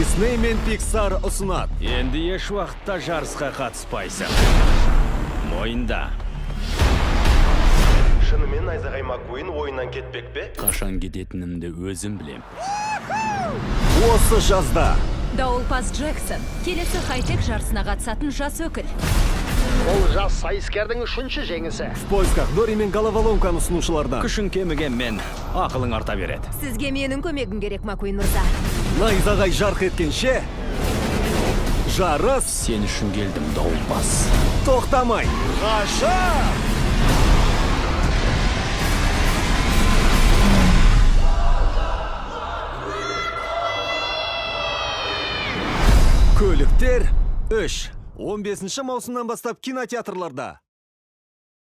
Disney мен Pixar ұсынады. Енді еш уақытта жарысқа қатыспайсың. Мойында. Шынымен Найзағай Маккуин ойыннан кетпек пе? Қашан кететінімді өзім білем. Осы жазда Дауылпаз Джексон келесі хай-тек жарысына қатысатын жас өкіл. Ол жас сайыскердің үшінші жеңісі. в поисках Дори мен головоломканы ұсынушылардан. Күшін кеміген мен, ақылың арта береді. Сізге менің көмегім керек, Маккуин мырза. Найзағай жарқ еткенше жарыс Сен үшін келдім, дауылпаз. тоқтамай. Ғашық! Көліктер 3. 15 маусымнан бастап кинотеатрларда.